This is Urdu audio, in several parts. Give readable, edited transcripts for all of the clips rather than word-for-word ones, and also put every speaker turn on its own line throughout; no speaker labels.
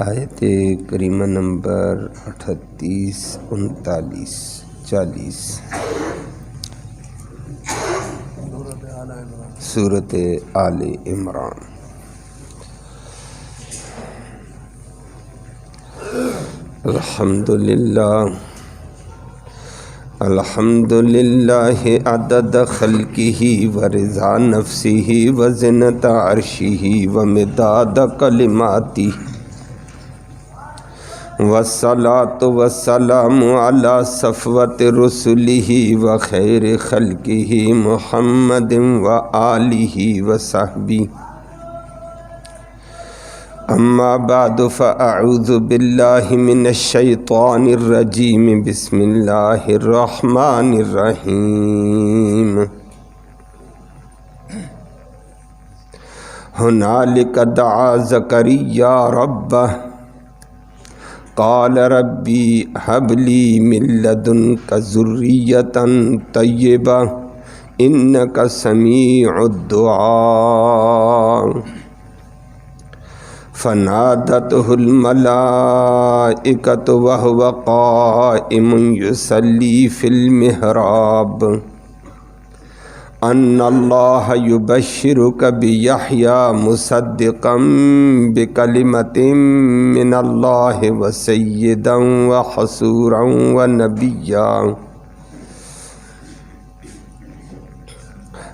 آیت کریمہ نمبر 38، 39، 40 سورۃ آل عمران۔ الحمد للہ عدد خلقہ ورضا نفسہ وزنۃ عرشہ ومداد کلماتہ، والصلاة والسلام علی صفوۃ رسلہ وخیر خلقہ محمد وآلہ وصحبہ، اما بعد فاعوذ باللہ من الشیطان الرجیم، بسم اللہ الرحمن الرحیم۔ ہنالک دعا زکریا ربہ قال ربی ھب لی من لدنک ذریۃ طیبہ انک سمیع الدعاء، فنادتہ الملائکۃ وہو قائم یصلی فی المحراب ان اللہ یبشرک بیحییٰ مصدقا بکلمۃ من اللہ وسیدا وحصورا ونبیا،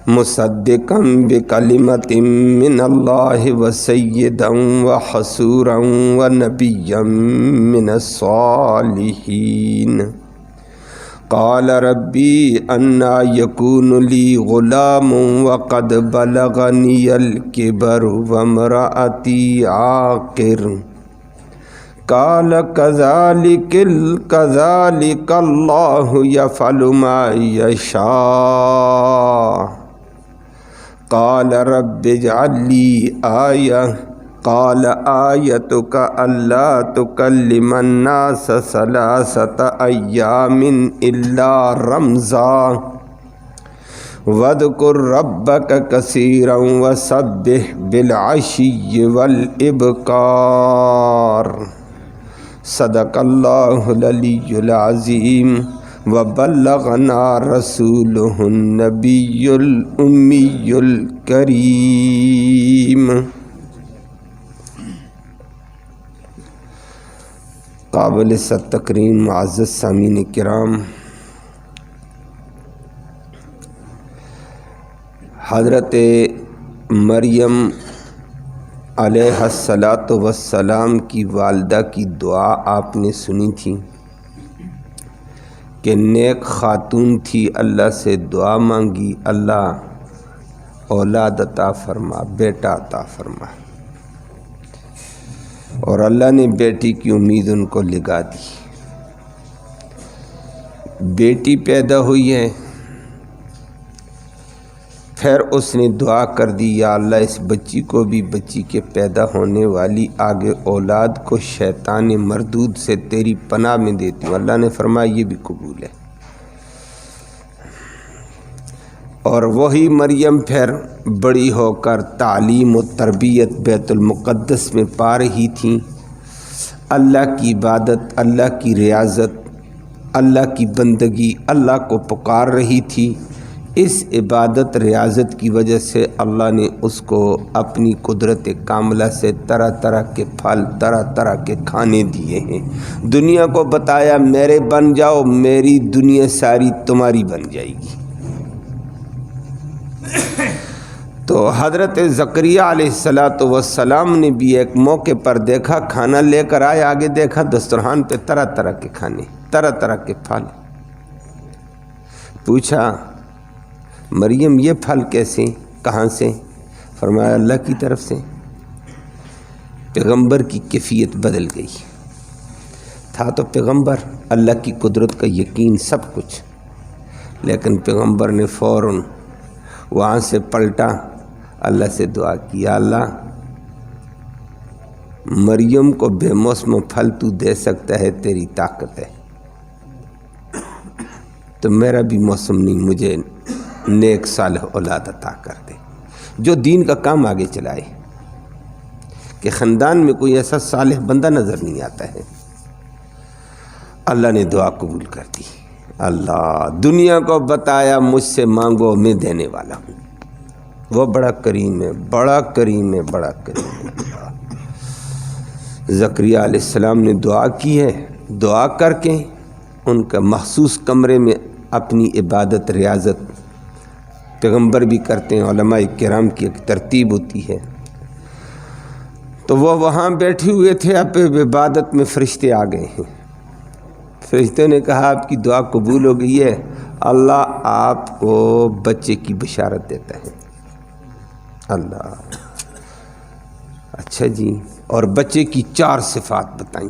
مصدقا بکلمۃ من اللہ وسیدا وحصورا ونبیا من الصالحین۔ قال ربی انا یکون لی غلام وقد بلغنی الکبر وامرأتی عاقر، قال کذالک اللہ یفعل ما یشاء۔ قال رب اجعل لی آیہ، قال آیتک الا تکلم الناس ثلاثۃ ایام الا رمزا، واذکر ربک کثیرا وسبح بالعشی والابکار۔ صدق اللہ العلی العظیم وبلغنا رسولہ النبی الامی الکریم۔ قابل تکریم معزز سامعین کرام، حضرت مریم علیہ السلام کی والدہ کی دعا آپ نے سنی تھی کہ نیک خاتون تھی، اللہ سے دعا مانگی، اللہ اولاد عطا فرما، بیٹا عطا فرما، اور اللہ نے بیٹی کی امید ان کو لگا دی۔ بیٹی پیدا ہوئی ہے، پھر اس نے دعا کر دی، یا اللہ اس بچی کو بھی، بچی کے پیدا ہونے والی آگے اولاد کو شیطان مردود سے تیری پناہ میں دیتی ہوں۔ اللہ نے فرمایا یہ بھی قبول ہے۔ اور وہی مریم پھر بڑی ہو کر تعلیم و تربیت بیت المقدس میں پا رہی تھیں، اللہ کی عبادت، اللہ کی ریاضت، اللہ کی بندگی، اللہ کو پکار رہی تھی۔ اس عبادت ریاضت کی وجہ سے اللہ نے اس کو اپنی قدرت کاملہ سے طرح طرح کے پھل، طرح طرح کے کھانے دیے ہیں، دنیا کو بتایا میرے بن جاؤ، میری دنیا ساری تمہاری بن جائے گی۔ تو حضرت زکریا علیہ السلام نے بھی ایک موقع پر دیکھا، کھانا لے کر آئے، آگے دیکھا دسترخوان پہ طرح طرح کے کھانے، طرح طرح کے پھل۔ پوچھا مریم یہ پھل کیسے، کہاں سے؟ فرمایا اللہ کی طرف سے۔ پیغمبر کی کیفیت بدل گئی، تھا تو پیغمبر، اللہ کی قدرت کا یقین سب کچھ، لیکن پیغمبر نے فوراً وہاں سے پلٹا، اللہ سے دعا کی، یا اللہ مریم کو بے موسم پھل تو دے سکتا ہے، تیری طاقت ہے، تو میرا بھی موسم نہیں، مجھے نیک صالح اولاد عطا کر دے جو دین کا کام آگے چلائے۔ کہ خاندان میں کوئی ایسا صالح بندہ نظر نہیں آتا ہے۔ اللہ نے دعا قبول کر دی۔ اللہ دنیا کو بتایا مجھ سے مانگو میں دینے والا ہوں۔ وہ بڑا کریم ہے، بڑا کریم ہے، بڑا کریم ہے۔ زکریا علیہ السلام نے دعا کی ہے، دعا کر کے ان کا مخصوص کمرے میں اپنی عبادت ریاضت پیغمبر بھی کرتے ہیں، علماء کرام کی ایک ترتیب ہوتی ہے۔ تو وہ وہاں بیٹھے ہوئے تھے، اب عبادت میں فرشتے آ گئے ہیں۔ فرشتے نے کہا آپ کی دعا قبول ہو گئی ہے، اللہ آپ کو بچے کی بشارت دیتا ہے۔ اللہ اچھا جی، اور بچے کی 4 صفات بتائیں،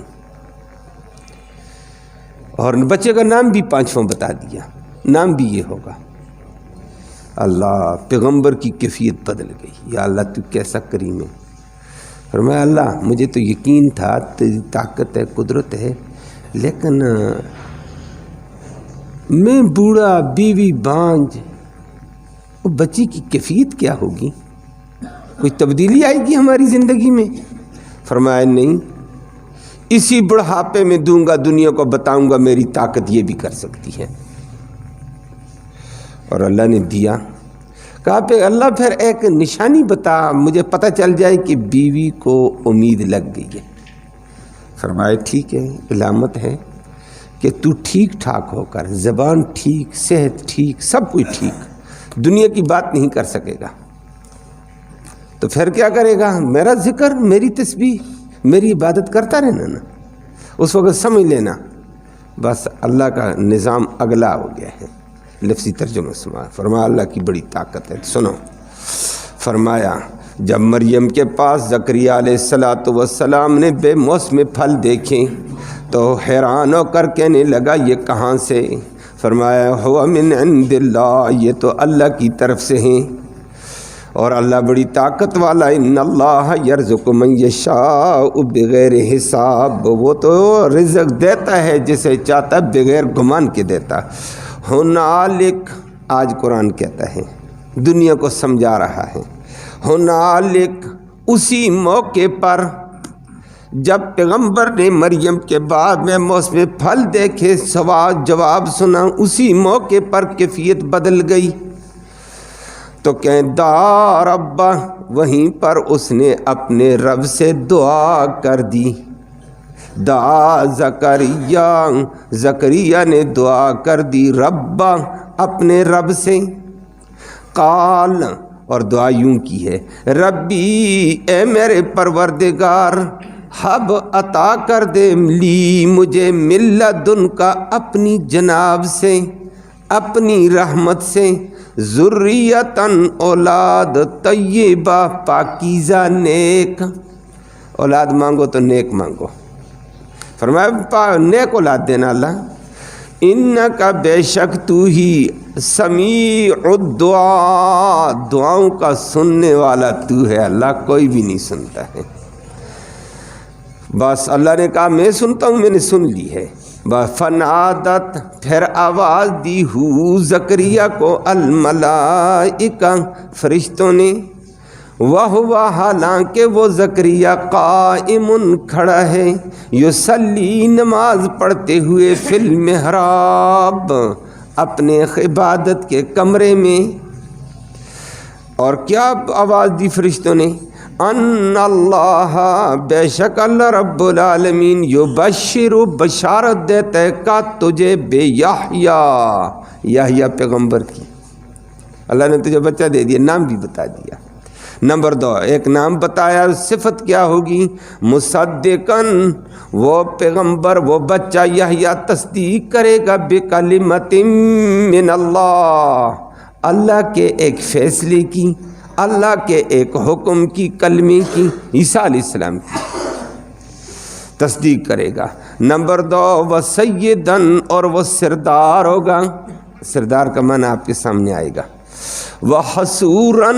اور بچے کا نام بھی 5واں بتا دیا، نام بھی یہ ہوگا۔ اللہ پیغمبر کی کیفیت بدل گئی، یا اللہ تو کیسا کریم ہے۔ فرمایا اللہ مجھے تو یقین تھا تیری طاقت ہے، قدرت ہے، لیکن میں بوڑھا، بیوی بانج، وہ بچی کی کیفیت کیا ہوگی؟ کوئی تبدیلی آئے گی ہماری زندگی میں؟ فرمایا نہیں، اسی بڑھاپے میں دوں گا، دنیا کو بتاؤں گا میری طاقت یہ بھی کر سکتی ہے۔ اور اللہ نے دیا۔ کہا پہ اللہ پھر ایک نشانی بتا، مجھے پتہ چل جائے کہ بیوی کو امید لگ گئی ہے۔ فرمایا ٹھیک ہے، علامت ہے کہ تو ٹھیک ٹھاک ہو کر، زبان ٹھیک، صحت ٹھیک، سب کچھ ٹھیک، دنیا کی بات نہیں کر سکے گا، تو پھر کیا کرے گا؟ میرا ذکر، میری تسبیح، میری عبادت کرتا رہنا نا۔ اس وقت سمجھ لینا بس اللہ کا نظام اگلا ہو گیا ہے۔ لفظی ترجمہ سنا، فرمایا اللہ کی بڑی طاقت ہے۔ سنو، فرمایا جب مریم کے پاس زکریا علیہ السلام نے بے موسم پھل دیکھے تو حیران ہو کر کہنے لگا یہ کہاں سے؟ فرمایا ہوا من عند اللہ، یہ تو اللہ کی طرف سے ہیں، اور اللہ بڑی طاقت والا، ان اللہ یرزق من یشاء بغیر حساب، وہ تو رزق دیتا ہے جسے چاہتا بغیر گمان کے دیتا۔ ہنالک، آج قرآن کہتا ہے، دنیا کو سمجھا رہا ہے، ہنالک، اسی موقع پر جب پیغمبر نے مریم کے بعد میں موسم پھل دیکھے، سوال جواب سنا، اسی موقع پر کیفیت بدل گئی۔ تو کہیں دا ربا، وہیں پر اس نے اپنے رب سے دعا کر دی۔ دا زکریا نے دعا کر دی، ربا، اپنے رب سے۔ قال، اور دعا یوں کی ہے، ربی، اے میرے پروردگار، حب عطا کر دے لی، مجھے من لدن کا، اپنی جناب سے، اپنی رحمت سے، ذریتن، اولاد، طیبہ، پاکیزہ، نیک۔ اولاد مانگو تو نیک مانگو، فرمایا نیک اولاد دینا اللہ۔ انکا، بے شک تو ہی، سمیع الدعاء، دعاؤں کا سننے والا تو ہے اللہ، کوئی بھی نہیں سنتا ہے۔ بس اللہ نے کہا میں سنتا ہوں، میں نے سن لی ہے۔ فنادت، پھر آواز دی ہو زکریا کو، الملائکہ، فرشتوں نے، وہو، حالانکہ وہ زکریا قائم، کھڑا ہے، یصلی، نماز پڑھتے ہوئے، فی المحراب، اپنے عبادت کے کمرے میں۔ اور کیا آواز دی فرشتوں نے؟ ان اللہ، بے شک اللہ رب العالمین، یبشر، بشارت دیتا ہے کا تجھے، بے یحییٰ پیغمبر کی، اللہ نے تجھے بچہ دے دیا، نام بھی بتا دیا۔ نمبر 2، ایک نام بتایا، صفت کیا ہوگی؟ مصدقاً، وہ پیغمبر، وہ بچہ یحییٰ تصدیق کرے گا، بکلمۃ من اللہ، اللہ کے ایک فیصلے کی، اللہ کے ایک حکم کی، کلمے کی، عیسیٰ علیہ السلام کی تصدیق کرے گا۔ نمبر 2، وسیدن، اور وہ سردار ہوگا، سردار کا معنی آپ کے سامنے آئے گا۔ وحصوراً،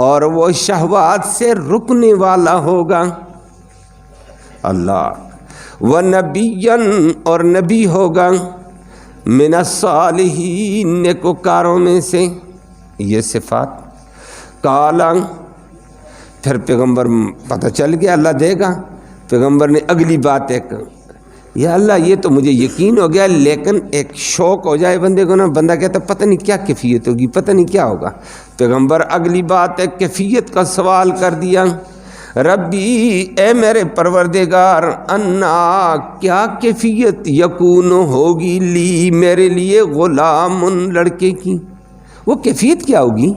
اور وہ شہوات سے رکنے والا ہوگا، اللہ۔ ونبیًا، اور نبی ہوگا، من الصالحین، نیکوکاروں میں سے، یہ صفات۔ کالا، پھر پیغمبر پتہ چل گیا اللہ دے گا. پیغمبر نے اگلی بات ایک یا اللہ یہ تو مجھے یقین ہو گیا لیکن ایک شوق ہو جائے بندے کو نا, بندہ کہتا پتہ نہیں کیا کیفیت ہوگی, پتہ نہیں کیا ہوگا. پیغمبر اگلی بات ایک کیفیت کا سوال کر دیا, ربی اے میرے پروردگار, انا کیا کیفیت یکون ہوگی لی میرے لیے غلام لڑکے کی, وہ کیفیت کیا ہوگی.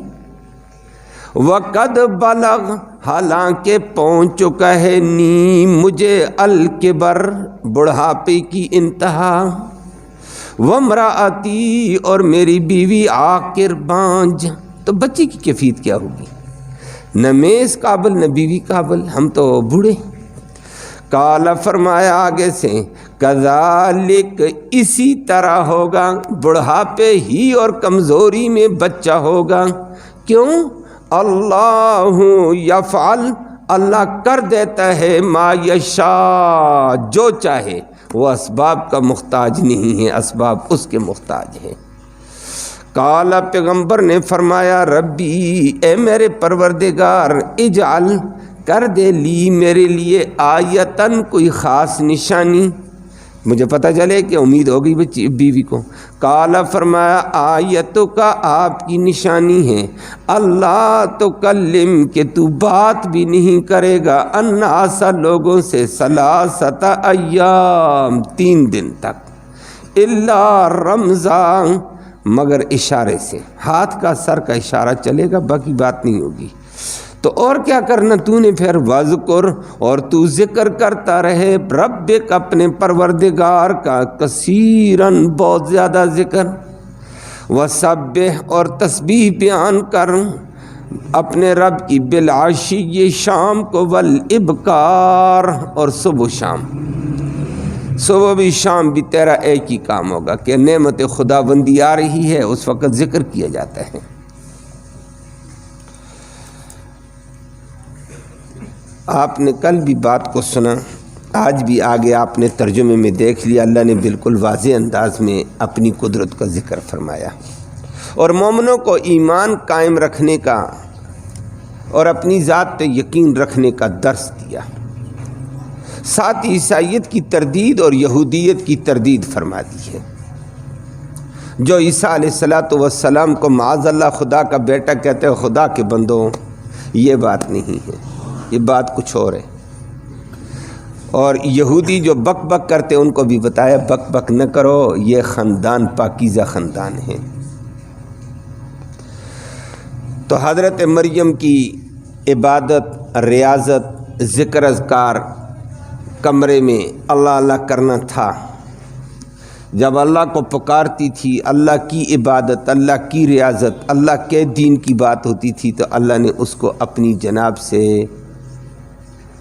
وقد بلغ حالانکہ پہنچ چکا ہے نی مجھے الکبر بڑھاپے کی انتہا, وامرأتی اور میری بیوی عاقر بانجھ, تو بچی کی کیفیت کیا ہوگی. نہ میں اس قابل نہ بیوی قابل, ہم تو بوڑھے. قال فرمایا آگے سے کذالک اسی طرح ہوگا, بڑھاپے ہی اور کمزوری میں بچہ ہوگا. کیوں؟ اللہ یفعل اللہ کر دیتا ہے ما یشاء جو چاہے, وہ اسباب کا محتاج نہیں ہے, اسباب اس کے محتاج ہیں. قال پیغمبر نے فرمایا ربی اے میرے پروردگار اجعل کر دے لی میرے لیے آیتن کوئی خاص نشانی, مجھے پتہ چلے کہ امید ہوگی بچی بیوی کو. قال فرمایا آیتوں کا آپ کی نشانی ہے اللہ تکلم کہ تو بات بھی نہیں کرے گا الناس لوگوں سے ثلاثۃ ایام 3 دن تک الا رمزاں مگر اشارے سے, ہاتھ کا سر کا اشارہ چلے گا باقی بات نہیں ہوگی. تو اور کیا کرنا تو نے پھر وذکر اور تو ذکر کرتا رہے ربک اپنے پروردگار کا کثیراً بہت زیادہ ذکر, وسبح اور تسبیح بیان کر اپنے رب کی بالعشی شام کو والابکار اور صبح شام, صبح بھی شام بھی تیرا ایک ہی کام ہوگا کہ نعمت خدا بندی آ رہی ہے اس وقت ذکر کیا جاتا ہے. آپ نے کل بھی بات کو سنا, آج بھی آگے آپ نے ترجمے میں دیکھ لیا, اللہ نے بالکل واضح انداز میں اپنی قدرت کا ذکر فرمایا اور مومنوں کو ایمان قائم رکھنے کا اور اپنی ذات پہ یقین رکھنے کا درس دیا. ساتھ عیسائیت کی تردید اور یہودیت کی تردید فرما دی ہے. جو عیسیٰ علیہ السلام کو معاذ اللہ خدا کا بیٹا کہتے ہیں, خدا کے بندوں, یہ بات نہیں ہے, یہ بات کچھ اور ہے. اور یہودی جو بک بک کرتے ان کو بھی بتایا بک بک نہ کرو, یہ خاندان پاکیزہ خاندان ہے. تو حضرت مریم کی عبادت, ریاضت, ذکر اذکار کمرے میں اللہ اللہ کرنا تھا. جب اللہ کو پکارتی تھی, اللہ کی عبادت, اللہ کی ریاضت, اللہ کے دین کی بات ہوتی تھی, تو اللہ نے اس کو اپنی جناب سے,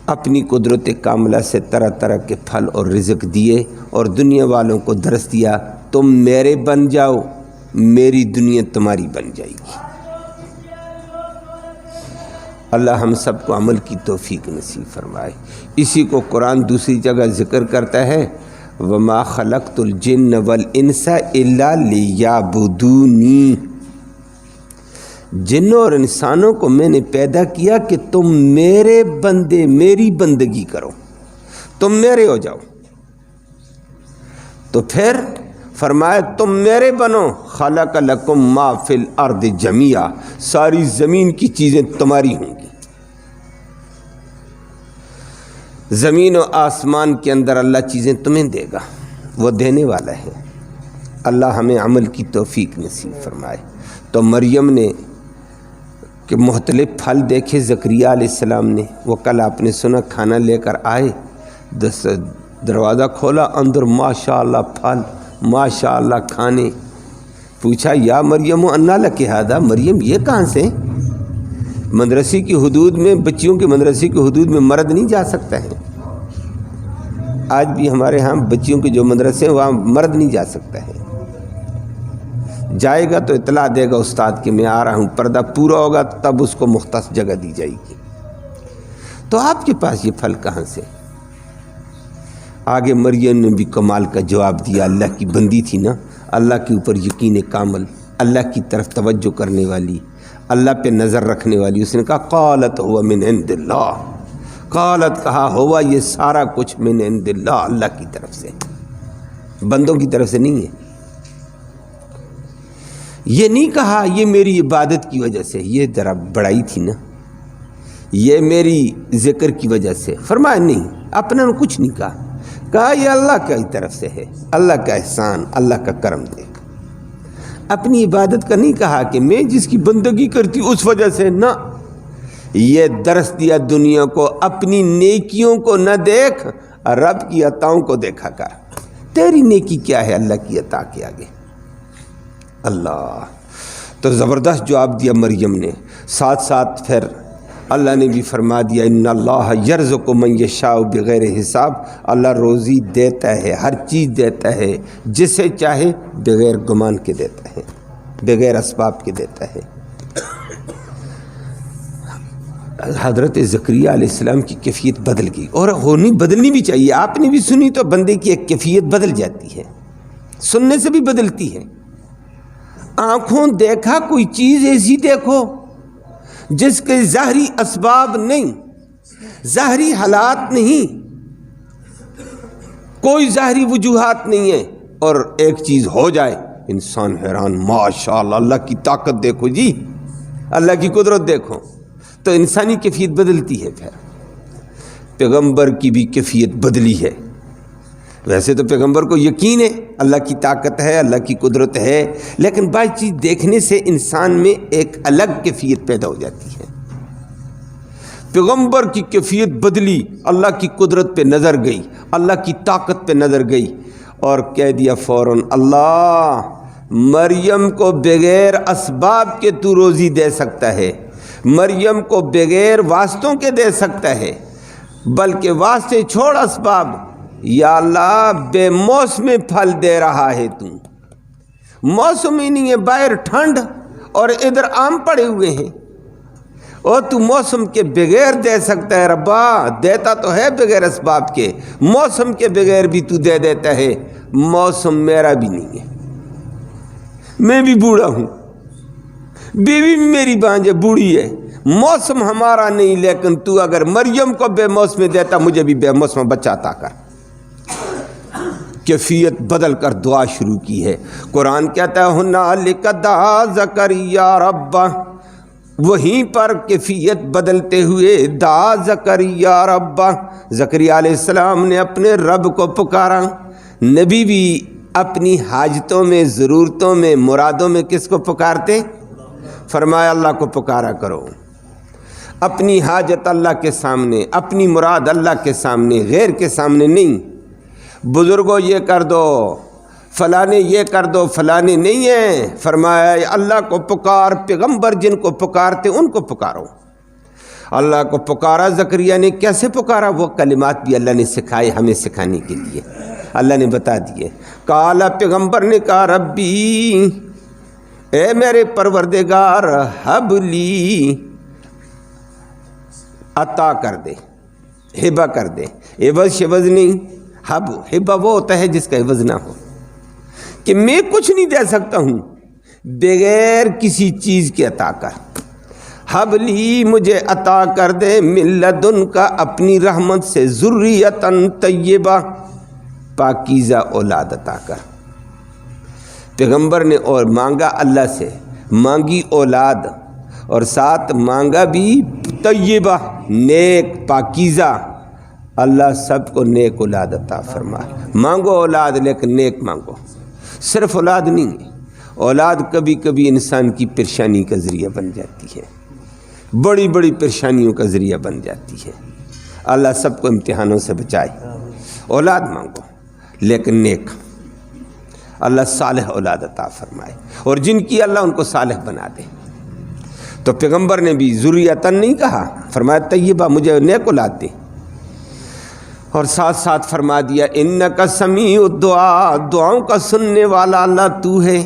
اپنی قدرت کاملہ سے طرح طرح کے پھل اور رزق دیے اور دنیا والوں کو درس دیا تم میرے بن جاؤ, میری دنیا تمہاری بن جائے گی. اللہ ہم سب کو عمل کی توفیق نصیب فرمائے. اسی کو قرآن دوسری جگہ ذکر کرتا ہے وما خلقت الجن والانس الا لیعبدونی, جنوں اور انسانوں کو میں نے پیدا کیا کہ تم میرے بندے, میری بندگی کرو, تم میرے ہو جاؤ. تو پھر فرمایا تم میرے بنو, خلق لکم ما فی الارض جمیعا, ساری زمین کی چیزیں تمہاری ہوں گی. زمین و آسمان کے اندر اللہ چیزیں تمہیں دے گا, وہ دینے والا ہے. اللہ ہمیں عمل کی توفیق نصیب فرمائے. تو مریم نے کہ مختلف پھل دیکھے زکریا علیہ السلام نے, وہ کل آپ نے سنا کھانا لے کر آئے, دروازہ کھولا, اندر ماشاءاللہ پھل, ماشاءاللہ کھانے. پوچھا یا مریم انا لک ھذا, مریم یہ کہاں سے؟ مدرسے کی حدود میں, بچیوں کے مدرسے کی حدود میں مرد نہیں جا سکتا ہے. آج بھی ہمارے ہاں بچیوں کے جو مدرسے ہیں وہاں مرد نہیں جا سکتا ہے. جائے گا تو اطلاع دے گا استاد کہ میں آ رہا ہوں, پردہ پورا ہوگا تب اس کو مختص جگہ دی جائے گی. تو آپ کے پاس یہ پھل کہاں سے؟ آگے مریم نے بھی کمال کا جواب دیا. اللہ کی بندی تھی نا, اللہ کے اوپر یقین کامل, اللہ کی طرف توجہ کرنے والی, اللہ پہ نظر رکھنے والی، اس نے کہا قالت ہوا من عند اللہ، قالت کہا ہوا یہ سارا کچھ من عند اللہ، اللہ کی طرف سے، بندوں کی طرف سے نہیں ہے۔ یہ نہیں کہا یہ میری عبادت کی وجہ سے، یہ ذرا بڑائی تھی نا، یہ میری ذکر کی وجہ سے، فرمایا نہیں، اپنے نے کچھ نہیں کہا یہ اللہ کی طرف سے ہے، اللہ کا احسان، اللہ کا کرم دیکھ۔ اپنی عبادت کا نہیں کہا کہ میں جس کی بندگی کرتی اس وجہ سے، نہ، یہ درس دیا دنیا کو، اپنی نیکیوں کو نہ دیکھ، رب کی عطاؤں کو دیکھا کر، تیری نیکی کیا ہے اللہ کی عطا کے آگے۔ اللہ تو زبردست جواب دیا مریم نے، ساتھ ساتھ پھر اللہ نے بھی فرما دیا ان اللہ یرزق من یشاء بغیر حساب، اللہ روزی دیتا ہے، ہر چیز دیتا ہے جسے چاہے، بغیر گمان کے دیتا ہے، بغیر اسباب کے دیتا ہے۔ حضرت زکریا علیہ السلام کی کیفیت بدل گئی، اور بدلنی بھی چاہیے، آپ نے بھی سنی تو بندے کی ایک کیفیت بدل جاتی ہے، سننے سے بھی بدلتی ہے۔ آنکھوں دیکھا کوئی چیز ایسی دیکھو جس کے ظاہری اسباب نہیں، ظاہری حالات نہیں، کوئی ظاہری وجوہات نہیں ہے، اور ایک چیز ہو جائے انسان حیران، ماشاءاللہ اللہ کی طاقت دیکھو جی، اللہ کی قدرت دیکھو، تو انسانی کیفیت بدلتی ہے۔ پھر پیغمبر کی بھی کیفیت بدلی ہے، ویسے تو پیغمبر کو یقین ہے اللہ کی طاقت ہے، اللہ کی قدرت ہے، لیکن بعض چیز دیکھنے سے انسان میں ایک الگ کیفیت پیدا ہو جاتی ہے۔ پیغمبر کی کیفیت بدلی، اللہ کی قدرت پہ نظر گئی، اللہ کی طاقت پہ نظر گئی، اور کہہ دیا فوراً اللہ مریم کو بغیر اسباب کے تو روزی دے سکتا ہے، مریم کو بغیر واسطوں کے دے سکتا ہے، بلکہ واسطے چھوڑ اسباب، یا اللہ بے موسم پھل دے رہا ہے، تو موسم ہی نہیں ہے، باہر ٹھنڈ اور ادھر آم پڑے ہوئے ہیں، اور تو موسم کے بغیر دے سکتا ہے ربا، دیتا تو ہے بغیر اسباب کے، موسم کے بغیر بھی تو دے دیتا ہے، موسم میرا بھی نہیں ہے، میں بھی بوڑھا ہوں، بیوی بھی میری بانجے بوڑھی ہے، موسم ہمارا نہیں، لیکن تو اگر مریم کو بے موسم دیتا مجھے بھی بے موسم بچہ عطا کر۔ کیفیت بدل کر دعا شروع کی ہے۔ قرآن کہتا ہے ہنالک دعا زکریا ربہ، وہیں پر کیفیت بدلتے ہوئے دعا زکریا ربہ، زکریا علیہ السلام نے اپنے رب کو پکارا۔ نبی بھی اپنی حاجتوں میں، ضرورتوں میں، مرادوں میں کس کو پکارتے؟ فرمایا اللہ کو پکارا کرو، اپنی حاجت اللہ کے سامنے، اپنی مراد اللہ کے سامنے، غیر کے سامنے نہیں۔ بزرگوں یہ کر دو، فلانے یہ کر دو، فلانے نہیں ہیں، فرمایا اللہ کو پکار، پیغمبر جن کو پکارتے ان کو پکارو۔ اللہ کو پکارا زکریا نے، کیسے پکارا؟ وہ کلمات بھی اللہ نے سکھائے ہمیں سکھانے کے لیے، اللہ نے بتا دیے۔ کالا پیغمبر نے کہا ربی، اے میرے پروردگار، حب لی، عطا کر دے، ہبہ کر دے، عوض شوض نہیں، حب، ہبہ وہ ہوتا ہے جس کا عوض نہ ہو، کہ میں کچھ نہیں دے سکتا ہوں بغیر کسی چیز کے عطا کر، حب لی، مجھے عطا کر دے، من لدن کا، اپنی رحمت سے، ذریۃ طیبہ، پاکیزہ اولاد عطا کر۔ پیغمبر نے اور مانگا اللہ سے، مانگی اولاد، اور ساتھ مانگا بھی طیبہ، نیک، پاکیزہ۔ اللہ سب کو نیک اولاد عطا فرمائے۔ مانگو اولاد لیکن نیک مانگو، صرف اولاد نہیں ہے، اولاد کبھی کبھی انسان کی پریشانی کا ذریعہ بن جاتی ہے، بڑی بڑی پریشانیوں کا ذریعہ بن جاتی ہے۔ اللہ سب کو امتحانوں سے بچائے۔ اولاد مانگو لیکن نیک، اللہ صالح اولاد عطا فرمائے، اور جن کی اللہ ان کو صالح بنا دے۔ تو پیغمبر نے بھی ذریۃً نہیں کہا، فرمایا طیبہ، مجھے نیک اولاد دے، اور ساتھ ساتھ فرما دیا انک سمیع الدعاء، دعاؤں کا سننے والا اللہ تو ہے،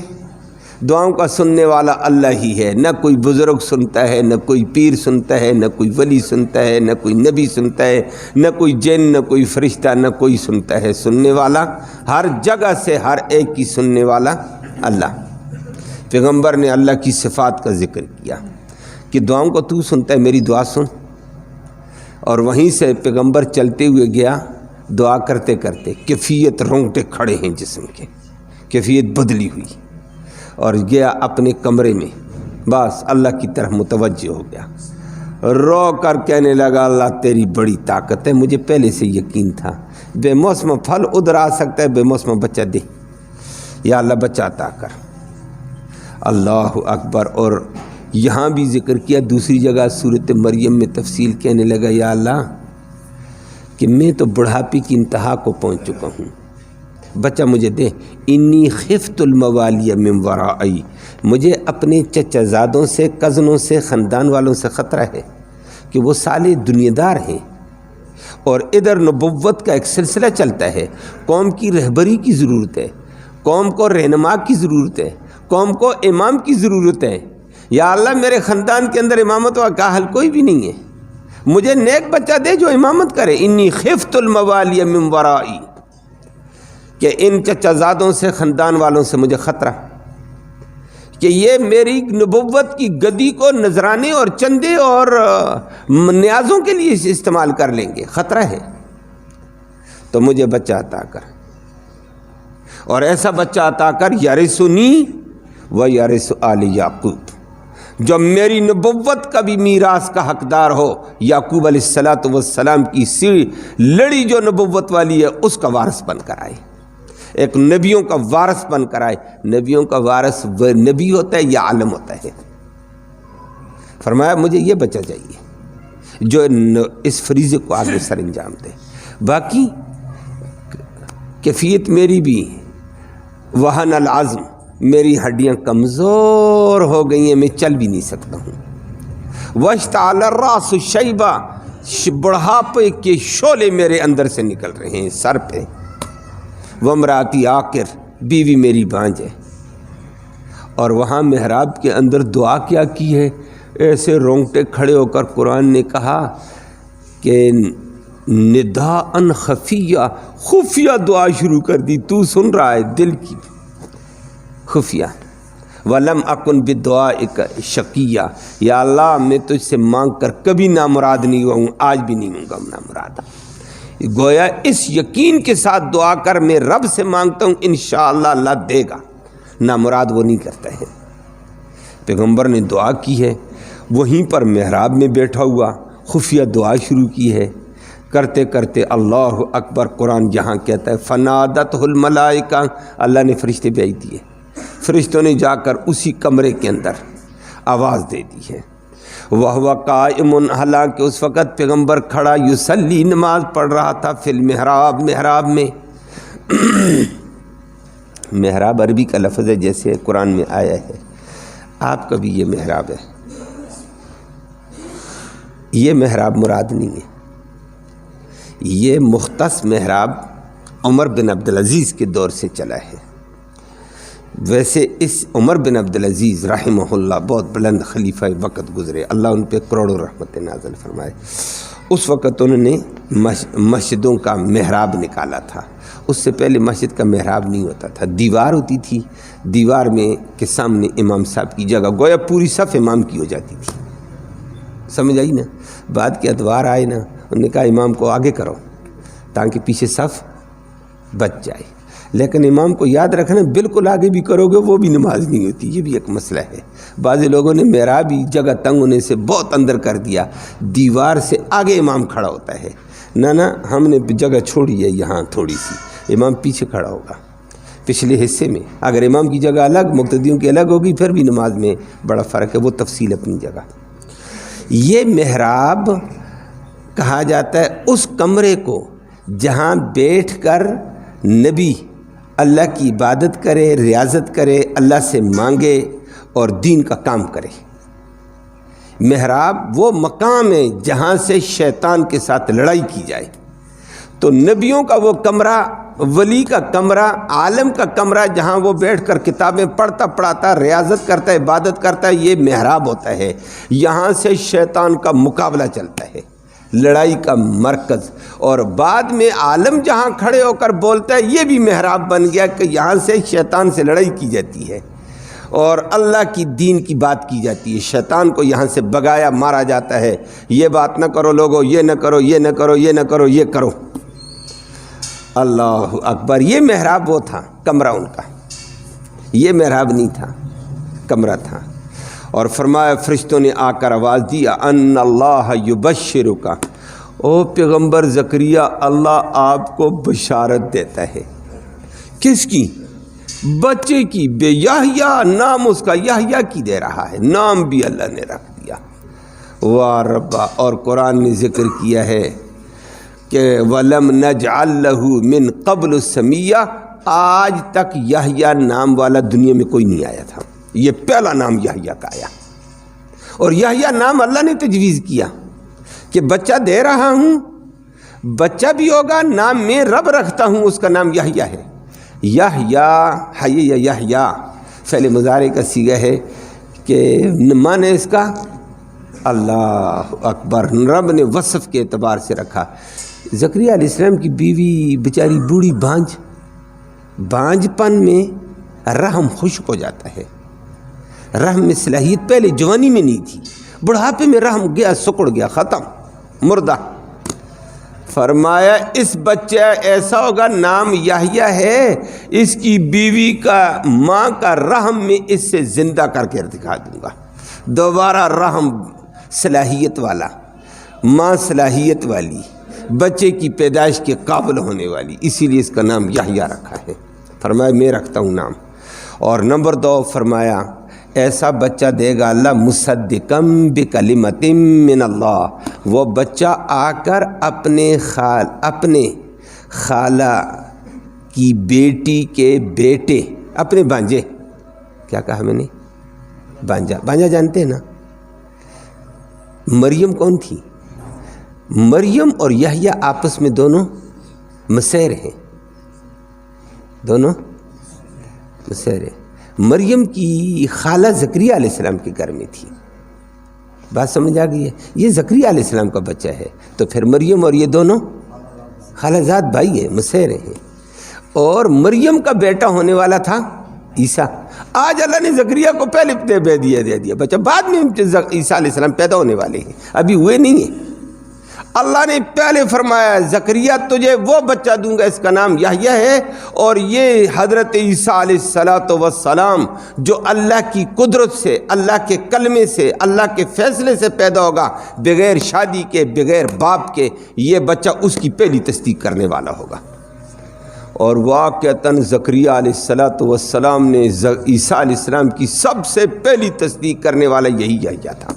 دعاؤں کا سننے والا اللہ ہی ہے، نہ کوئی بزرگ سنتا ہے، نہ کوئی پیر سنتا ہے، نہ کوئی ولی سنتا ہے، نہ کوئی نبی سنتا ہے، نہ کوئی جن، نہ کوئی فرشتہ، نہ کوئی سنتا ہے، سننے والا ہر جگہ سے، ہر ایک کی سننے والا اللہ۔ پیغمبر نے اللہ کی صفات کا ذکر کیا، کہ دعاؤں کو تو سنتا ہے، میری دعا سن۔ اور وہیں سے پیغمبر چلتے ہوئے گیا، دعا کرتے کرتے کیفیت رونگٹے کھڑے ہیں جسم کے، کیفیت بدلی ہوئی، اور گیا اپنے کمرے میں، بس اللہ کی طرف متوجہ ہو گیا، رو کر کہنے لگا اللہ تیری بڑی طاقت ہے، مجھے پہلے سے یقین تھا، بے موسم پھل ادھر آ سکتا ہے، بے موسم بچہ دے، یا اللہ بچہ عطا کر۔ اللہ اکبر۔ اور یہاں بھی ذکر کیا، دوسری جگہ سورۃ مریم میں تفصیل کہنے لگا، یا اللہ کہ میں تو بڑھاپے کی انتہا کو پہنچ چکا ہوں، بچہ مجھے دے، انی خفت الموالی من ورائی، مجھے اپنے چچا زادوں سے، کزنوں سے، خاندان والوں سے خطرہ ہے کہ وہ سالے دنیا دار ہیں، اور ادھر نبوت کا ایک سلسلہ چلتا ہے، قوم کی رہبری کی ضرورت ہے، قوم کو رہنما کی ضرورت ہے، قوم کو امام کی ضرورت ہے۔ یا اللہ میرے خاندان کے اندر امامت کا کاہل کوئی بھی نہیں ہے، مجھے نیک بچہ دے جو امامت کرے، انی خفت الموالی من ورائی، کہ ان چچا زادوں سے، خاندان والوں سے مجھے خطرہ کہ یہ میری نبوت کی گدی کو نذرانے اور چندے اور نیازوں کے لیے استعمال کر لیں گے، خطرہ ہے، تو مجھے بچہ عطا کر، اور ایسا بچہ عطا کر یرثنی و یرث آل یعقوب، جو میری نبوت کا بھی میراث کا حقدار ہو، یعقوب علیہ السلام کی لڑی جو نبوت والی ہے اس کا وارث بن کر آئے، ایک نبیوں کا وارث بن کر آئے۔ نبیوں کا وارث وہ نبی ہوتا ہے یا عالم ہوتا ہے؟ فرمایا مجھے یہ بچہ چاہیے جو اس فریضے کو آگے سر انجام دے، باقی کیفیت میری بھی وہن العظم، میری ہڈیاں کمزور ہو گئی ہیں، میں چل بھی نہیں سکتا ہوں، واشتعل الراس شیبہ، بڑھاپے کے شعلے میرے اندر سے نکل رہے ہیں سر پہ، وامراتی عاقر، بیوی میری بانجھ ہے۔ اور وہاں محراب کے اندر دعا کیا کی ہے، ایسے رونگٹے کھڑے ہو کر قرآن نے کہا کہ نداءً خفیہ، خفیہ دعا شروع کر دی، تو سن رہا ہے دل کی خفیہ، وَلَمْ أَكُنْ بِدُعَائِكَ شَقِيًّا، یا اللہ میں تجھ سے مانگ کر کبھی نامراد نہیں ہوا ہوں، آج بھی نہیں ہوں گا نامراد۔ گویا اس یقین کے ساتھ دعا کر، میں رب سے مانگتا ہوں انشاءاللہ اللہ دے گا، نامراد وہ نہیں کرتا ہے۔ پیغمبر نے دعا کی ہے، وہیں پر محراب میں بیٹھا ہوا خفیہ دعا شروع کی ہے، کرتے کرتے اللہ اکبر، قرآن جہاں کہتا ہے فنادتہ الملائکہ، اللہ نے فرشتے بھیج دیے، فرشتوں نے جا کر اسی کمرے کے اندر آواز دے دی ہے، وَهُوَ قَائِمٌ، حالانکہ اس وقت پیغمبر کھڑا، یصلی، نماز پڑھ رہا تھا، فی المحراب، محراب میں۔ محراب عربی کا لفظ ہے جیسے قرآن میں آیا ہے، آپ کا بھی یہ محراب ہے، یہ محراب مراد نہیں ہے، یہ مختص محراب عمر بن عبدالعزیز کے دور سے چلا ہے۔ ویسے اس عمر بن عبدالعزیز رحمہ اللہ بہت بلند خلیفہ وقت گزرے، اللہ ان پہ کروڑوں رحمت نازل فرمائے۔ اس وقت انہوں نے مسجدوں کا محراب نکالا تھا، اس سے پہلے مسجد کا محراب نہیں ہوتا تھا، دیوار ہوتی تھی، دیوار میں کے سامنے امام صاحب کی جگہ، گویا پوری صف امام کی ہو جاتی تھی، سمجھ آئی نا؟ بعد کے ادوار آئے نا، انہوں نے کہا امام کو آگے کرو تاکہ پیچھے صف بچ جائے، لیکن امام کو یاد رکھنا بالکل آگے بھی کرو گے وہ بھی نماز نہیں ہوتی، یہ بھی ایک مسئلہ ہے۔ بعض لوگوں نے محراب بھی جگہ تنگ ہونے سے بہت اندر کر دیا، دیوار سے آگے امام کھڑا ہوتا ہے، نہ ہم نے جگہ چھوڑی ہے یہاں تھوڑی سی، امام پیچھے کھڑا ہوگا پچھلے حصے میں، اگر امام کی جگہ الگ مقتدیوں کی الگ ہوگی پھر بھی نماز میں بڑا فرق ہے، وہ تفصیل اپنی جگہ۔ یہ محراب کہا جاتا ہے اس کمرے کو جہاں بیٹھ کر نبی اللہ کی عبادت کرے، ریاضت کرے، اللہ سے مانگے اور دین کا کام کرے۔ محراب وہ مقام ہے جہاں سے شیطان کے ساتھ لڑائی کی جائے، تو نبیوں کا وہ کمرہ، ولی کا کمرہ، عالم کا کمرہ جہاں وہ بیٹھ کر کتابیں پڑھتا پڑھاتا، ریاضت کرتا ہے، عبادت کرتا ہے، یہ محراب ہوتا ہے، یہاں سے شیطان کا مقابلہ چلتا ہے، لڑائی کا مرکز۔ اور بعد میں عالم جہاں کھڑے ہو کر بولتا ہے یہ بھی محراب بن گیا کہ یہاں سے شیطان سے لڑائی کی جاتی ہے، اور اللہ کی دین کی بات کی جاتی ہے، شیطان کو یہاں سے بگایا مارا جاتا ہے، یہ بات نہ کرو لوگو، یہ نہ کرو، یہ نہ کرو، یہ نہ کرو، یہ کرو۔ اللہ اکبر۔ یہ محراب وہ تھا، کمرہ ان کا، یہ محراب نہیں تھا، کمرہ تھا۔ اور فرمایا فرشتوں نے آ کر آواز دی، ان اللہ یبشرک، او پیغمبر زکریا، اللہ آپ کو بشارت دیتا ہے۔ کس کی؟ بچے کی، بے یحییٰ، نام اس کا یحییٰ کی دے رہا ہے، نام بھی اللہ نے رکھ دیا۔ واہ ربا۔ اور قرآن نے ذکر کیا ہے کہ وَلَمْ نَجْعَلْ لَهُ مِنْ قَبْلُ سَمِيًّا، آج تک یحییٰ نام والا دنیا میں کوئی نہیں آیا تھا، یہ پہلا نام یحییٰ کا آیا۔ اور یحییٰ نام اللہ نے تجویز کیا کہ بچہ دے رہا ہوں، بچہ بھی ہوگا، نام میں رب رکھتا ہوں، اس کا نام یحییٰ ہے۔ یحییٰ، حی یا یحییٰ فعل مضارع کا صیغہ ہے کہ معنی اس کا اللہ اکبر، رب نے وصف کے اعتبار سے رکھا۔ زکریا علیہ السلام کی بیوی بیچاری بوڑھی بانجھ پن میں رحم خشک ہو جاتا ہے، رحم میں صلاحیت پہلے جوانی میں نہیں تھی، بڑھاپے میں رحم گیا، سکڑ گیا، ختم، مردہ۔ فرمایا اس بچہ ایسا ہوگا، نام یحییٰ ہے، اس کی بیوی کا، ماں کا رحم میں اس سے زندہ کر کے دکھا دوں گا، دوبارہ رحم صلاحیت والا، ماں صلاحیت والی، بچے کی پیدائش کے قابل ہونے والی، اسی لیے اس کا نام یحییٰ رکھا ہے۔ فرمایا میں رکھتا ہوں نام۔ اور نمبر 2 فرمایا ایسا بچہ دے گا اللہ مصدقم بکلمۃ من اللہ، وہ بچہ آ کر اپنے خالہ کی بیٹی کے بیٹے، اپنے بانجے، کیا کہا میں نے؟ بانجا جانتے ہیں نا؟ مریم کون تھی؟ مریم اور یحییٰ آپس میں دونوں مسیر ہیں، دونوں مسیر ہیں۔ مریم کی خالہ زکریا علیہ السلام کے گھر میں تھی، بات سمجھ آ گئی ہے؟ یہ زکریا علیہ السلام کا بچہ ہے، تو پھر مریم اور یہ دونوں خالہ زاد بھائی ہیں، مسیر ہیں۔ اور مریم کا بیٹا ہونے والا تھا عیسیٰ۔ آج اللہ نے زکریا کو پہلے دے دیا بچہ، بعد میں عیسیٰ علیہ السلام پیدا ہونے والے ہیں، ابھی ہوئے نہیں ہیں۔ اللہ نے پہلے فرمایا زکریا تجھے وہ بچہ دوں گا، اس کا نام یحییٰ ہے، اور یہ حضرت عیسیٰ علیہ السلام جو اللہ کی قدرت سے، اللہ کے کلمے سے، اللہ کے فیصلے سے پیدا ہوگا، بغیر شادی کے، بغیر باپ کے، یہ بچہ اس کی پہلی تصدیق کرنے والا ہوگا۔ اور واقعتاً زکریا علیہ السلام نے عیسیٰ علیہ السلام کی سب سے پہلی تصدیق کرنے والا یہی یحییٰ تھا،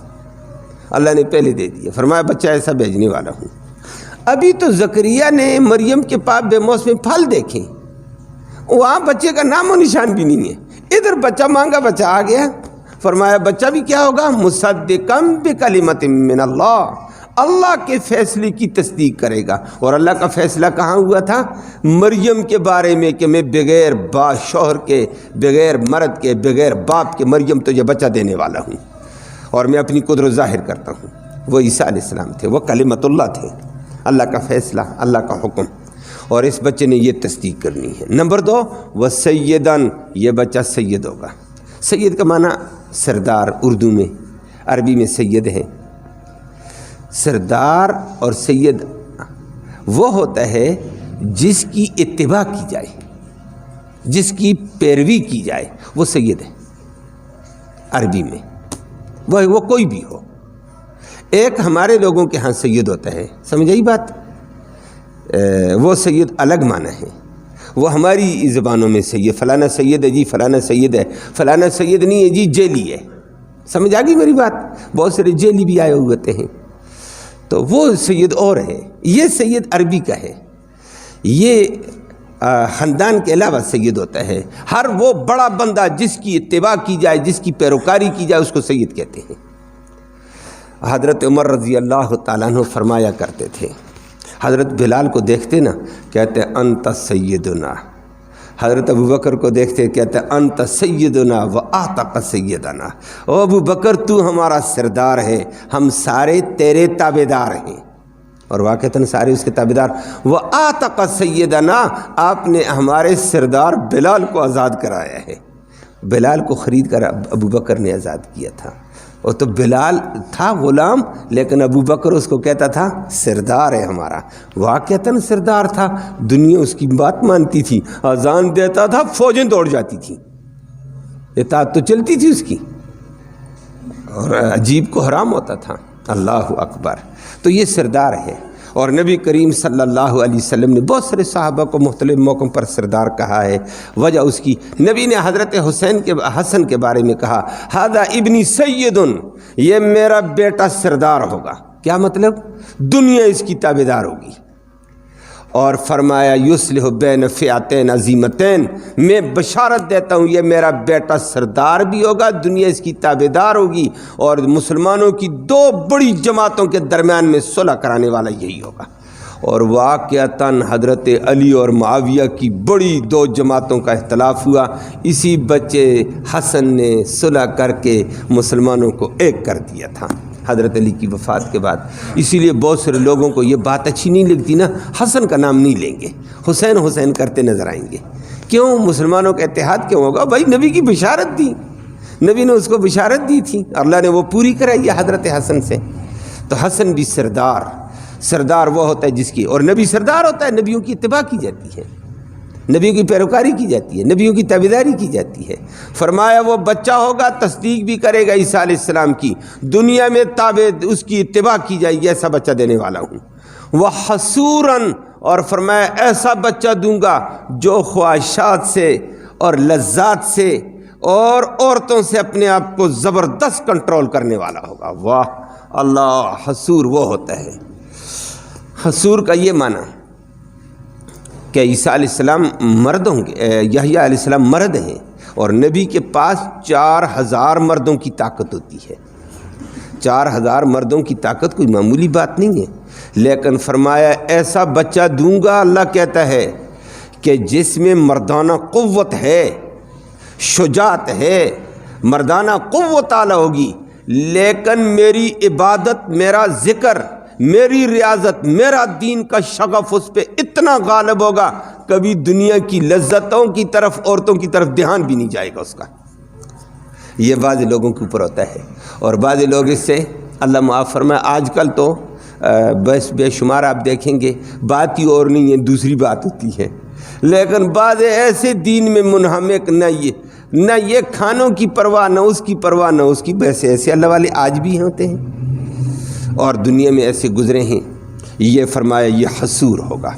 اللہ نے پہلے دے دیا، فرمایا بچہ ایسا بھیجنے والا ہوں۔ ابھی تو زکریا نے مریم کے پاس بے موسم پھل دیکھے، وہاں بچے کا نام و نشان بھی نہیں ہے، ادھر بچہ مانگا، بچہ آ گیا۔ فرمایا بچہ بھی کیا ہوگا؟ مصدقم بکلمۃ من اللہ، اللہ کے فیصلے کی تصدیق کرے گا۔ اور اللہ کا فیصلہ کہاں ہوا تھا؟ مریم کے بارے میں کہ میں بغیر شوہر کے، بغیر مرد کے، بغیر باپ کے مریم تجھے بچہ دینے والا ہوں، اور میں اپنی قدرت ظاہر کرتا ہوں۔ وہ عیسیٰ علیہ السلام تھے، وہ کلمت اللہ تھے، اللہ کا فیصلہ، اللہ کا حکم، اور اس بچے نے یہ تصدیق کرنی ہے۔ نمبر 2 وہ سیدن، یہ بچہ سید ہوگا۔ سید کا معنی سردار، اردو میں، عربی میں سید ہے۔ سردار اور سید وہ ہوتا ہے جس کی اتباع کی جائے، جس کی پیروی کی جائے، وہ سید ہے عربی میں، وہ کوئی بھی ہو۔ ایک ہمارے لوگوں کے ہاں سید ہوتا ہے، سمجھ آئی بات؟ وہ سید الگ معنی ہے، وہ ہماری زبانوں میں سید، فلانا سید ہے جی، فلانا سید ہے، فلانا سید نہیں ہے جی، جیلی ہے، سمجھ آ گئی میری بات؟ بہت سارے جیلی بھی آئے ہوئے ہوتے ہیں، تو وہ سید اور ہے، یہ سید عربی کا ہے، یہ خاندان کے علاوہ سید ہوتا ہے۔ ہر وہ بڑا بندہ جس کی اتباع کی جائے، جس کی پیروکاری کی جائے، اس کو سید کہتے ہیں۔ حضرت عمر رضی اللہ تعالیٰ عنہ فرمایا کرتے تھے، حضرت بلال کو دیکھتے نا کہتے انت سیدنا، حضرت ابو بکر کو دیکھتے کہتے انت سیدنا و اعتق سیدنا، او ابو بکر تو ہمارا سردار ہے، ہم سارے تیرے تابعدار ہیں، اور واقعتاً سارے اس کے تابعدار۔ و اعتق سیدنا، آپ نے ہمارے سردار بلال کو آزاد کرایا ہے۔ بلال کو خرید کر ابو بکر نے آزاد کیا تھا. وہ تو بلال تھا غلام، لیکن ابو بکر اس کو کہتا تھا سردار ہے ہمارا. واقعتاً سردار تھا، دنیا اس کی بات مانتی تھی. اذان دیتا تھا فوجیں دوڑ جاتی تھیں، اطاعت تو چلتی تھی اس کی، اور عجیب کو حرام ہوتا تھا. اللہ اکبر. تو یہ سردار ہے. اور نبی کریم صلی اللہ علیہ وسلم نے بہت سارے صحابہ کو مختلف موقعوں پر سردار کہا ہے. وجہ اس کی، نبی نے حضرت حسن کے بارے میں کہا ھذا ابنی سید، یہ میرا بیٹا سردار ہوگا. کیا مطلب؟ دنیا اس کی تابعدار ہوگی. اور فرمایا یصلح بین فئتین عظیمتین، میں بشارت دیتا ہوں یہ میرا بیٹا سردار بھی ہوگا، دنیا اس کی تابعدار ہوگی، اور مسلمانوں کی دو بڑی جماعتوں کے درمیان میں صلح کرانے والا یہی ہوگا. اور واقعتاً حضرت علی اور معاویہ کی بڑی دو جماعتوں کا اختلاف ہوا. اسی بچے حسن نے صلح کر کے مسلمانوں کو ایک کر دیا تھا حضرت علی کی وفات کے بعد. اسی لیے بہت سارے لوگوں کو یہ بات اچھی نہیں لگتی نا، حسن کا نام نہیں لیں گے، حسین حسین کرتے نظر آئیں گے. کیوں؟ مسلمانوں کا اتحاد کیوں ہوگا؟ بھائی نبی کی بشارت دی، نبی نے اس کو بشارت دی تھی، اللہ نے وہ پوری کرائی ہے حضرت حسن سے. تو حسن بھی سردار وہ ہوتا ہے جس کی، اور نبی سردار ہوتا ہے، نبیوں کی اتباع کی جاتی ہے، نبیوں کی پیروکاری کی جاتی ہے، نبیوں کی تابعداری کی جاتی ہے. فرمایا وہ بچہ ہوگا، تصدیق بھی کرے گا عیسیٰ علیہ السلام کی، دنیا میں اس کی اتباع کی جائے گی، ایسا بچہ دینے والا ہوں. وحصوراً، اور فرمایا ایسا بچہ دوں گا جو خواہشات سے اور لذات سے اور عورتوں سے اپنے آپ کو زبردست کنٹرول کرنے والا ہوگا. واہ اللہ، حصور وہ ہوتا ہے. حصور کا یہ معنی کہ عیسیٰ علیہ السلام مرد ہوں گے، یحییٰ علیہ السلام مرد ہیں، اور نبی کے پاس 4000 مردوں کی طاقت ہوتی ہے. 4000 مردوں کی طاقت کوئی معمولی بات نہیں ہے. لیکن فرمایا ایسا بچہ دوں گا، اللہ کہتا ہے کہ جس میں مردانہ قوت ہے، شجاعت ہے، مردانہ قوت اعلیٰ ہوگی، لیکن میری عبادت، میرا ذکر، میری ریاضت، میرا دین کا شغف اس پہ اتنا غالب ہوگا، کبھی دنیا کی لذتوں کی طرف، عورتوں کی طرف دھیان بھی نہیں جائے گا اس کا. یہ بعض لوگوں کے اوپر ہوتا ہے، اور بعض لوگ اس سے اللہ معاف فرمائے. آج کل تو بس بے شمار آپ دیکھیں گے، بات ہی اور نہیں ہے، دوسری بات ہوتی ہے. لیکن بعض ایسے دین میں منہمک، نہ یہ کھانوں کی پرواہ، نہ اس کی پرواہ، نہ اس کی. ایسے اللہ والے آج بھی ہوتے ہیں، اور دنیا میں ایسے گزرے ہیں. یہ فرمایا یہ حصور ہوگا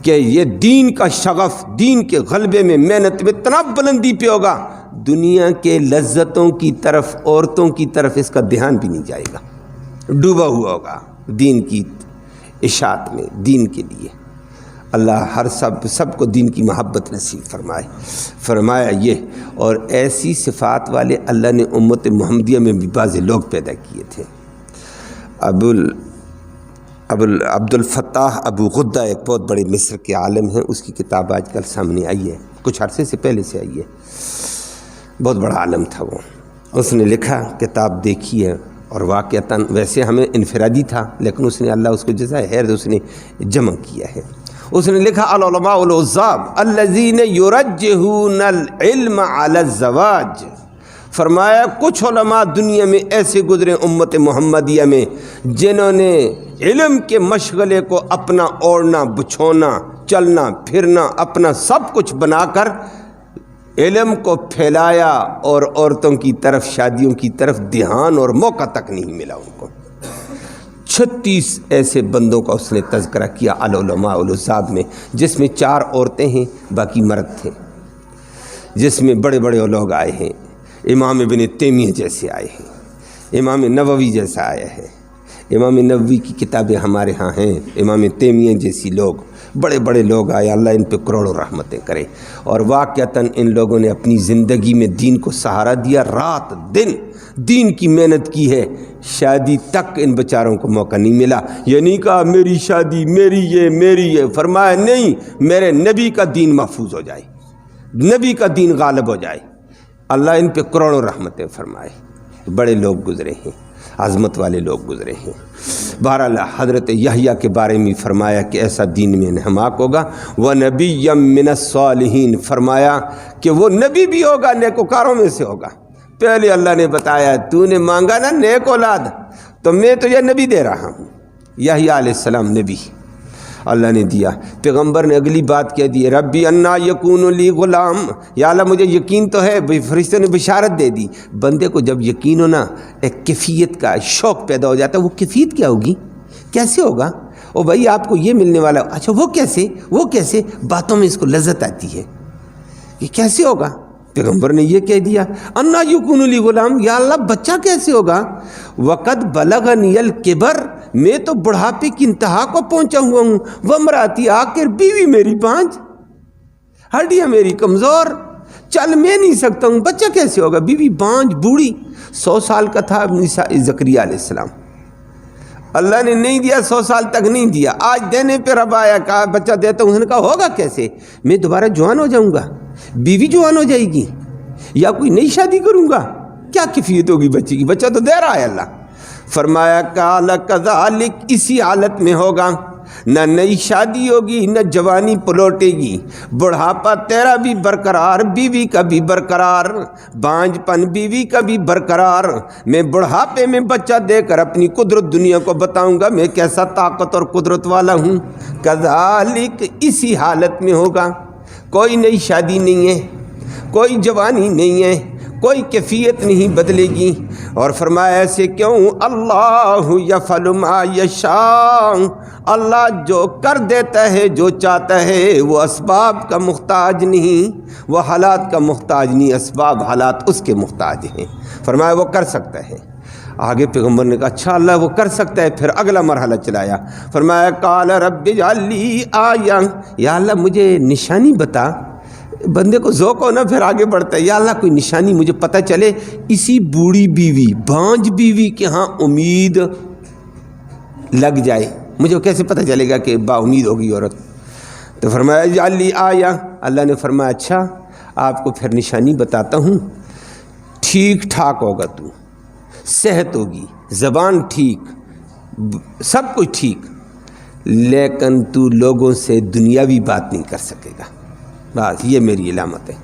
کہ یہ دین کا شغف، دین کے غلبے میں، محنت میں اتنا بلندی پہ ہوگا، دنیا کے لذتوں کی طرف، عورتوں کی طرف اس کا دھیان بھی نہیں جائے گا، ڈوبا ہوا ہوگا دین کی اشاعت میں، دین کے لیے. اللہ ہر سب کو دین کی محبت نصیب فرمائے. فرمایا یہ، اور ایسی صفات والے اللہ نے امت محمدیہ میں بھی بعض لوگ پیدا کیے تھے. عبد الفتاح ابو غدہ ایک بہت بڑے مصر کے عالم ہیں، اس کی کتاب آج کل سامنے آئی ہے، کچھ عرصے سے پہلے سے آئی ہے. بہت بڑا عالم تھا وہ. اس نے لکھا، کتاب دیکھی ہے، اور واقعتاً ویسے ہمیں انفرادی تھا، لیکن اس نے، اللہ اس کو جزائے خیر، اس نے جمع کیا ہے. اس نے لکھا العلماء العزاب الذین یرجحون العلم علی الزواج. فرمایا کچھ علماء دنیا میں ایسے گزرے امت محمدیہ میں جنہوں نے علم کے مشغلے کو اپنا اوڑھنا بچھونا، چلنا پھرنا، اپنا سب کچھ بنا کر علم کو پھیلایا، اور عورتوں کی طرف، شادیوں کی طرف دھیان اور موقع تک نہیں ملا ان کو. 36 ایسے بندوں کا اس نے تذکرہ کیا العلماء العزاب میں، جس میں 4 عورتیں ہیں، باقی مرد تھے، جس میں بڑے بڑے لوگ آئے ہیں. امام ابن تیمیہ جیسے آئے ہیں، امام نووی جیسا آیا ہے. امام نووی کی کتابیں ہمارے ہاں ہیں. امام تیمیہ جیسی لوگ، بڑے بڑے لوگ آئے، اللہ ان پہ کروڑوں رحمتیں کرے. اور واقعتاً ان لوگوں نے اپنی زندگی میں دین کو سہارا دیا، رات دن دین کی محنت کی ہے. شادی تک ان بیچاروں کو موقع نہیں ملا. یہ نہیں کہا میری شادی، میری یہ. فرمایا نہیں، میرے نبی کا دین محفوظ ہو جائے، نبی کا دین غالب ہو جائے. اللہ ان پہ کروڑوں رحمتیں فرمائے. بڑے لوگ گزرے ہیں. عظمت والے لوگ گزرے ہیں۔ بہرحال حضرت یحییٰ کے بارے میں فرمایا کہ ایسا دین میں انحماق ہوگا، وَنَبِيًّا مِّنَ الصَّالِحِينَ، فرمایا کہ وہ نبی بھی ہوگا، نیکوکاروں میں سے ہوگا۔ پہلے اللہ نے بتایا تو نے مانگا نا نیک اولاد، تو میں تجھے نبی دے رہا ہوں۔ یحییٰ علیہ السلام نبی اللہ نے دیا۔ پیغمبر نے اگلی بات کہہ دی، ربی انا یکون لی غلام، یا اللہ مجھے یقین تو ہے، فرشتوں نے بشارت دے دی۔ بندے کو جب یقین ہو نا، ایک کیفیت کا شوق پیدا ہو جاتا ہے۔ وہ کیفیت کیا ہوگی، کیسے ہوگا؟ او بھائی آپ کو یہ ملنے والا، اچھا وہ کیسے باتوں میں اس کو لذت آتی ہے کہ کیسے ہوگا۔ پیغمبر نے یہ کہہ دیا، انا یکون لی غلام، یا اللہ بچہ کیسے ہوگا؟ وقد بلغنی الکبر، میں تو بڑھاپے کی انتہا کو پہنچا ہوا ہوں، وامراتی عاقر، بیوی میری بانجھ، ہڈیاں میری کمزور، چل میں نہیں سکتا ہوں، بچہ کیسے ہوگا؟ بیوی بانجھ بوڑھی، 100 سال کا تھا زکریا علیہ السلام، اللہ نے نہیں دیا، 100 سال تک نہیں دیا، آج دینے پہ رب آیا، کہا بچہ دیتا ہوں۔ اس نے کہا ہوگا کیسے، میں دوبارہ جوان ہو جاؤں گا، بیوی جوان ہو جائے گی، یا کوئی نئی شادی کروں گا، کیا کیفیت ہوگی بچے کی؟ بچہ تو دے رہا ہے اللہ۔ فرمایا قال کذالک، اسی حالت میں ہوگا، نہ نئی شادی ہوگی نہ جوانی پلوٹے گی، بڑھاپا تیرا بھی برقرار، بیوی کا بھی برقرار، بانجھ پن بیوی کا بھی برقرار۔ میں بڑھاپے میں بچہ دے کر اپنی قدرت دنیا کو بتاؤں گا میں کیسا طاقت اور قدرت والا ہوں۔ کذالک، اسی حالت میں ہوگا، کوئی نئی شادی نہیں ہے، کوئی جوانی نہیں ہے، کوئی کیفیت نہیں بدلے گی۔ اور فرمایا ایسے کیوں؟ اللہ یفعل ما یشاء، اللہ جو کر دیتا ہے جو چاہتا ہے، وہ اسباب کا محتاج نہیں، وہ حالات کا محتاج نہیں، اسباب حالات اس کے محتاج ہیں۔ فرمایا وہ کر سکتا ہے۔ آگے پیغمبر نے کہا اچھا اللہ وہ کر سکتا ہے، پھر اگلا مرحلہ چلایا، فرمایا قال رب اجعل لی آیہ، یا اللہ مجھے نشانی بتا۔ بندے کو ذوق ہو نا پھر آگے بڑھتا ہے، یا اللہ کوئی نشانی مجھے پتہ چلے، اسی بوڑھی بیوی بانجھ بیوی کے ہاں امید لگ جائے، مجھے کیسے پتہ چلے گا کہ با امید ہوگی عورت؟ تو فرمایا اجعل لی آیہ، اللہ نے فرمایا اچھا آپ کو پھر نشانی بتاتا ہوں، ٹھیک ٹھاک ہوگا تو، صحت ہوگی، زبان ٹھیک، سب کچھ ٹھیک، لیکن تو لوگوں سے دنیاوی بات نہیں کر سکے گا، بس یہ میری علامت ہے۔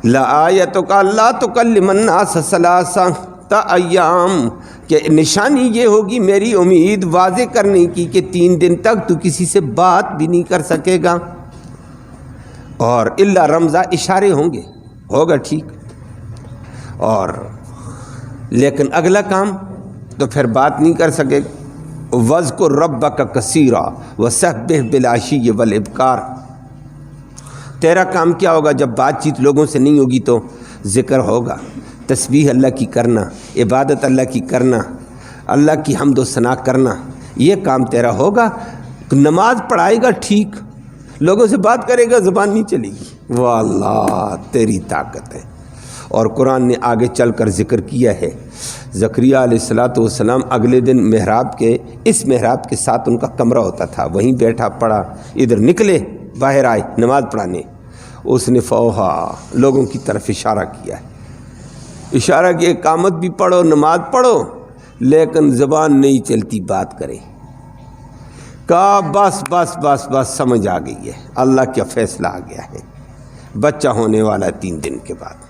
لآیتک لا تکلم الناس ثلاثۃ ایام، کہ نشانی یہ ہوگی میری امید واضح کرنے کی کہ 3 دن تک تو کسی سے بات بھی نہیں کر سکے گا، اور الا رمزہ، اشارے ہوں گے، ہوگا ٹھیک، اور لیکن اگلا کام تو پھر بات نہیں کر سکے گا۔ وَاذْكُرْ رَبَّكَ كَثِيرًا وَسَبِّحْ بِالْعَشِيِّ وَالْإِبْكَارِ، تیرا کام کیا ہوگا جب بات چیت لوگوں سے نہیں ہوگی تو ذکر ہوگا، تسبیح اللہ کی کرنا، عبادت اللہ کی کرنا، اللہ کی حمد و ثنا کرنا، یہ کام تیرا ہوگا۔ نماز پڑھائے گا ٹھیک، لوگوں سے بات کرے گا زبان نہیں چلے گی، وہ اللہ تیری طاقت ہے۔ اور قرآن نے آگے چل کر ذکر کیا ہے، زکریا علیہ السلام اگلے دن محراب کے، اس محراب کے ساتھ ان کا کمرہ ہوتا تھا، وہیں بیٹھا پڑا، ادھر نکلے باہر آئے نماز پڑھانے، اس نے فوہا لوگوں کی طرف اشارہ کیا ہے، اشارہ کہ اقامت بھی پڑھو نماز پڑھو لیکن زبان نہیں چلتی بات کرے۔ کہا بس بس بس بس سمجھ آ گئی ہے، اللہ کا فیصلہ آ گیا ہے، بچہ ہونے والا 3 دن کے بعد،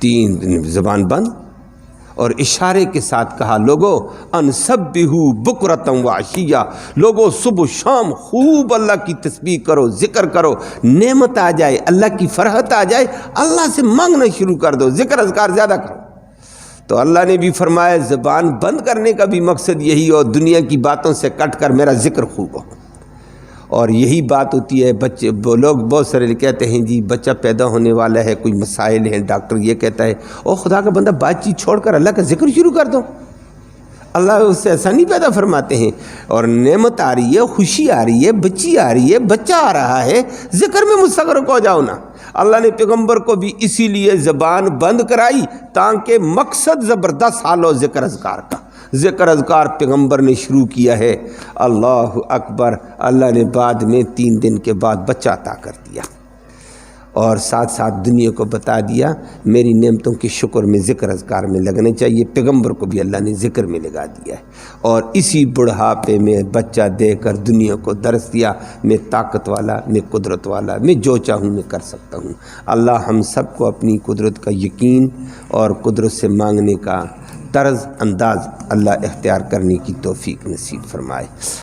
3 دن زبان بند، اور اشارے کے ساتھ کہا لوگو انسبحوا بکرۃ وعشیہ، لوگو صبح شام خوب اللہ کی تسبیح کرو، ذکر کرو، نعمت آ جائے، اللہ کی فرحت آ جائے، اللہ سے مانگنا شروع کر دو، ذکر اذکار زیادہ کرو۔ تو اللہ نے بھی فرمایا زبان بند کرنے کا بھی مقصد یہی ہو، دنیا کی باتوں سے کٹ کر میرا ذکر خوب ہو۔ اور یہی بات ہوتی ہے، بچے لوگ بہت سارے کہتے ہیں جی بچہ پیدا ہونے والا ہے، کوئی مسائل ہیں، ڈاکٹر یہ کہتا ہے، او خدا کا بندہ بات چیت چھوڑ کر اللہ کا ذکر شروع کر دو، اللہ اس سے ایسا نہیں پیدا فرماتے ہیں۔ اور نعمت آ رہی ہے، خوشی آ رہی ہے، بچی آ رہی ہے، بچہ آ رہا ہے، ذکر میں مستغرق ہو جاؤ نا۔ اللہ نے پیغمبر کو بھی اسی لیے زبان بند کرائی تاکہ مقصد زبردست حال ہو ذکر اذکار کا۔ ذکر اذکار پیغمبر نے شروع کیا ہے، اللہ اکبر، اللہ نے بعد میں 3 دن کے بعد بچہ عطا کر دیا۔ اور ساتھ ساتھ دنیا کو بتا دیا میری نعمتوں کے شکر میں ذکر اذکار میں لگنے چاہیے۔ پیغمبر کو بھی اللہ نے ذکر میں لگا دیا ہے، اور اسی بڑھاپے میں بچہ دے کر دنیا کو درس دیا میں طاقت والا، میں قدرت والا، میں جو چاہوں میں کر سکتا ہوں۔ اللہ ہم سب کو اپنی قدرت کا یقین اور قدرت سے مانگنے کا طرز انداز اللہ اختیار کرنے کی توفیق نصیب فرمائے۔